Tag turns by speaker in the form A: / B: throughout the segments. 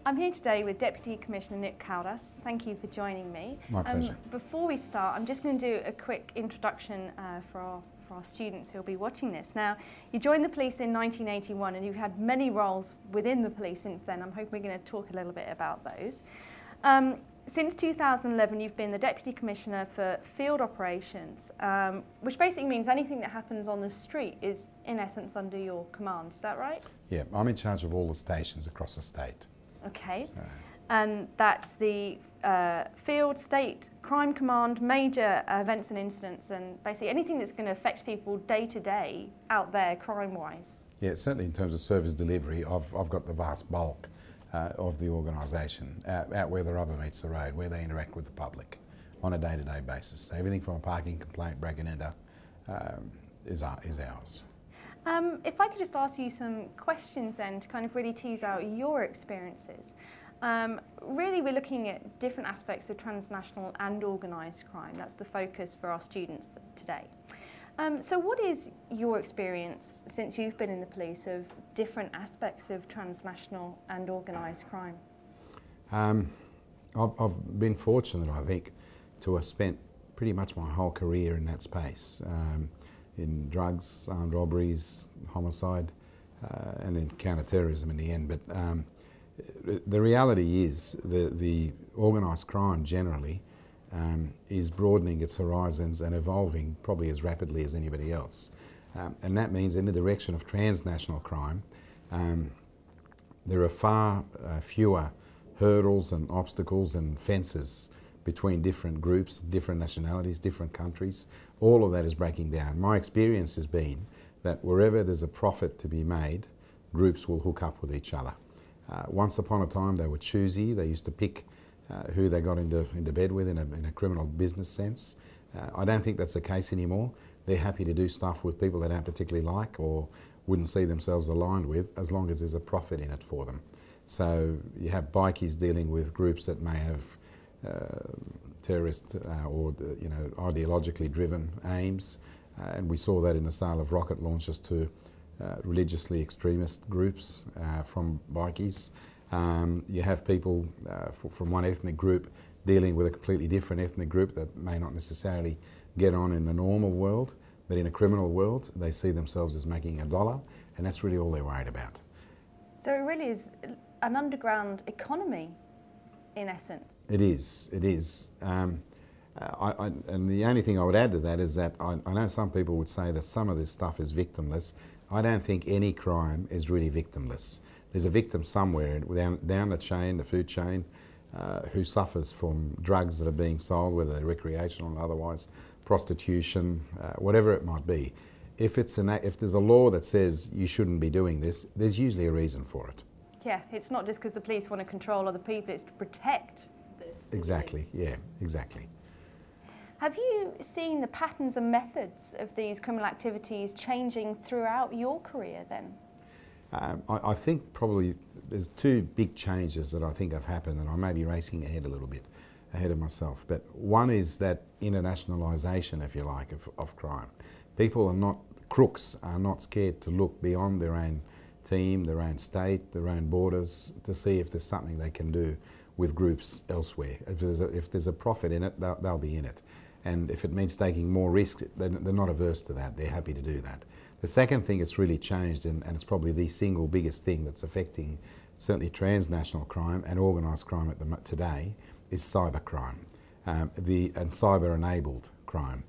A: I'm here today with Deputy Commissioner Nick Caldas. Thank you for joining me.
B: My pleasure.
A: Before we start, I'm just going to do a quick introduction for our students who will be watching this. Now, you joined the police in 1981 and you've had many roles within the police since then. I'm hoping we're going to talk a little bit about those. Since 2011, you've been the Deputy Commissioner for Field Operations, which basically means anything that happens on the street is, in essence, under your command. Is that right?
B: Yeah, I'm in charge of all the stations across the state.
A: Okay.
B: So,
A: and that's the Field State Crime Command, major events and incidents, and basically anything that's going to affect people day to day out there crime-wise.
B: yeah, certainly in terms of service delivery, I've got the vast bulk of the organisation out where the rubber meets the road, where they interact with the public on a day-to-day basis. So everything from a parking complaint, break and enter, is ours.
A: If I could just ask you some questions then to kind of really tease out your experiences. Really, we're looking at different aspects of transnational and organised crime. That's the focus for our students today. So what is your experience, since you've been in the police, of different aspects of transnational and organised crime?
B: I've been fortunate, I think, to have spent pretty much my whole career in that space, in drugs, armed robberies, homicide, and in counter-terrorism in the end. But the reality is the organised crime generally is broadening its horizons and evolving probably as rapidly as anybody else. And that means in the direction of transnational crime, there are far fewer hurdles and obstacles and fences between different groups, different nationalities, different countries. All of that is breaking down. My experience has been that wherever there's a profit to be made, groups will hook up with each other. Once upon a time they were choosy. They used to pick who they got into bed with in a criminal business sense. I don't think that's the case anymore. They're happy to do stuff with people they don't particularly like or wouldn't see themselves aligned with, as long as there's a profit in it for them. So you have bikies dealing with groups that may have terrorist or ideologically driven aims, and we saw that in the sale of rocket launchers to religiously extremist groups from bikies. You have people from one ethnic group dealing with a completely different ethnic group that may not necessarily get on in the normal world, but in a criminal world they see themselves as making $1, and that's really all they're worried about.
A: So it really is an underground economy, in essence.
B: It is. And the only thing I would add to that is that I know some people would say that some of this stuff is victimless. I don't think any crime is really victimless. There's a victim somewhere down the chain, the food chain, who suffers from drugs that are being sold, whether they're recreational or otherwise, prostitution, whatever it might be. If there's a law that says you shouldn't be doing this, there's usually a reason for it.
A: Yeah, it's not just because the police want to control other people, it's to protect the citizens.
B: Exactly, yeah, exactly.
A: Have you seen the patterns and methods of these criminal activities changing throughout your career then?
B: I think probably there's two big changes that I think have happened, and I may be racing ahead a little bit, ahead of myself. But one is that internationalisation, if you like, of crime. Crooks are not scared to look beyond their own team, their own state, their own borders, to see if there's something they can do with groups elsewhere. If there's a profit in it, they'll be in it. And if it means taking more risk, they're not averse to that. They're happy to do that. The second thing that's really changed, and it's probably the single biggest thing that's affecting certainly transnational crime and organised crime today, is cybercrime and cyber-enabled crime.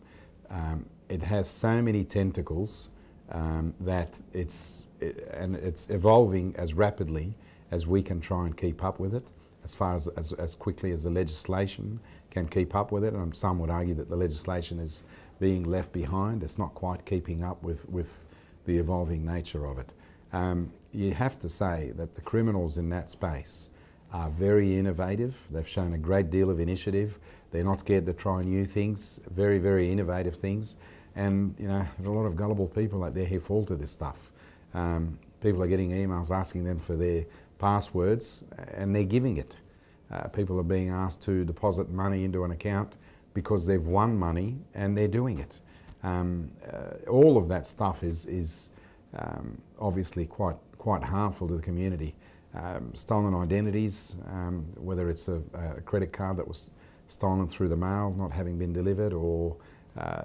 B: It has so many tentacles that it's evolving as rapidly as we can try and keep up with it, as quickly as the legislation can keep up with it. And some would argue that the legislation is being left behind. It's not quite keeping up with the evolving nature of it. You have to say that the criminals in that space are very innovative. They've shown a great deal of initiative. They're not scared to try new things, very, very innovative things. And there are a lot of gullible people out there who fall to this stuff. People are getting emails asking them for their passwords, and they're giving it. People are being asked to deposit money into an account because they've won money, and they're doing it. All of that stuff is obviously quite harmful to the community. stolen identities, whether it's a credit card that was stolen through the mail, not having been delivered, or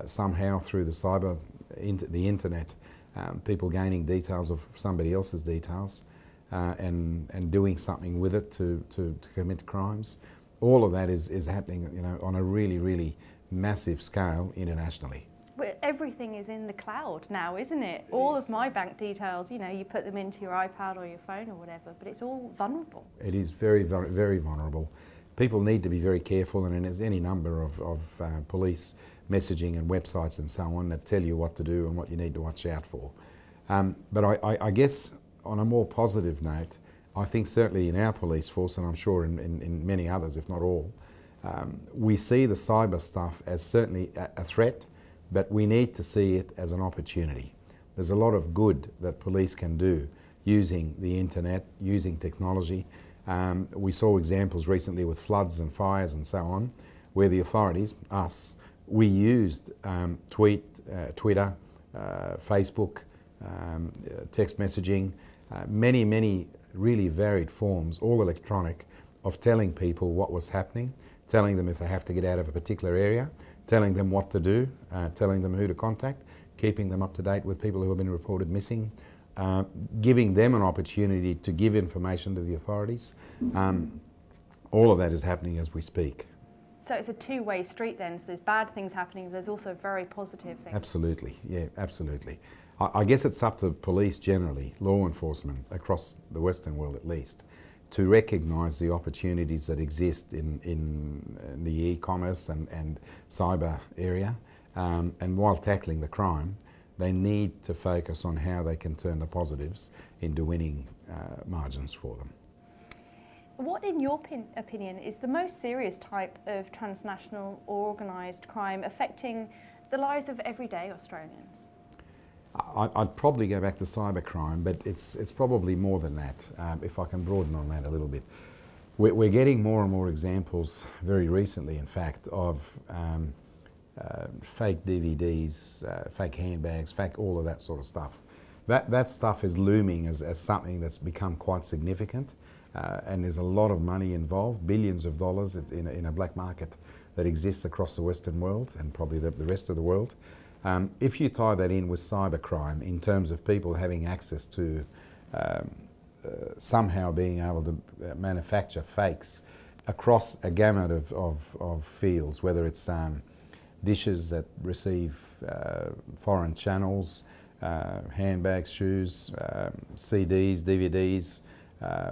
B: somehow through the internet, people gaining details of somebody else's details and doing something with it to commit crimes. All of that is happening, you know, on a really, really massive scale internationally.
A: But everything is in the cloud now, isn't it? All of my bank details, you know, you put them into your iPad or your phone or whatever, but it's all vulnerable.
B: It is very, very, very vulnerable. People need to be very careful, and there's any number of police messaging and websites and so on that tell you what to do and what you need to watch out for. But I guess on a more positive note, I think certainly in our police force, and I'm sure in many others, if not all, we see the cyber stuff as certainly a threat, but we need to see it as an opportunity. There's a lot of good that police can do using the internet, using technology. We saw examples recently with floods and fires and so on, where the authorities, us, we used Twitter, Facebook, text messaging, many really varied forms, all electronic, of telling people what was happening, telling them if they have to get out of a particular area, telling them what to do, telling them who to contact, keeping them up to date with people who have been reported missing, giving them an opportunity to give information to the authorities. All of that is happening as we speak.
A: So it's a two-way street then, so there's bad things happening, there's also very positive things.
B: Absolutely, yeah, absolutely. I guess it's up to police generally, law enforcement, across the Western world at least, to recognise the opportunities that exist in the e-commerce and cyber area. And while tackling the crime, they need to focus on how they can turn the positives into winning margins for them.
A: What, in your opinion, is the most serious type of transnational or organised crime affecting the lives of everyday Australians?
B: I'd probably go back to cybercrime, but it's probably more than that, if I can broaden on that a little bit. We're getting more and more examples, very recently in fact, of fake DVDs, fake handbags, fake all of that sort of stuff. That stuff is looming as something that's become quite significant, and there's a lot of money involved, billions of dollars in a black market that exists across the Western world and probably the rest of the world. If you tie that in with cybercrime in terms of people having access to somehow being able to manufacture fakes across a gamut of fields, whether it's dishes that receive foreign channels, handbags, shoes, CDs, DVDs,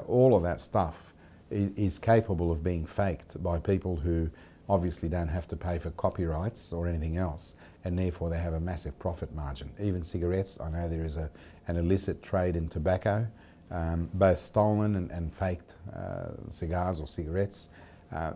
B: all of that stuff is capable of being faked by people who obviously don't have to pay for copyrights or anything else, and therefore they have a massive profit margin. Even cigarettes, I know there is an illicit trade in tobacco, both stolen and faked cigars or cigarettes.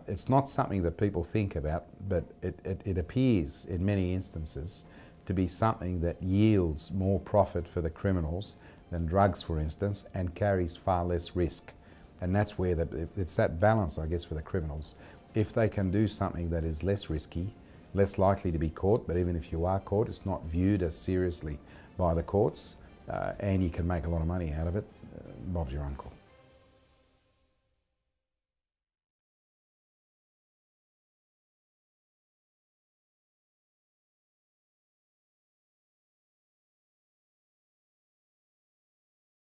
B: It's not something that people think about, but it appears in many instances to be something that yields more profit for the criminals than drugs, for instance, and carries far less risk. And that's where it's that balance, I guess, for the criminals. If they can do something that is less risky, less likely to be caught, but even if you are caught, it's not viewed as seriously by the courts, and you can make a lot of money out of it, Bob's your uncle.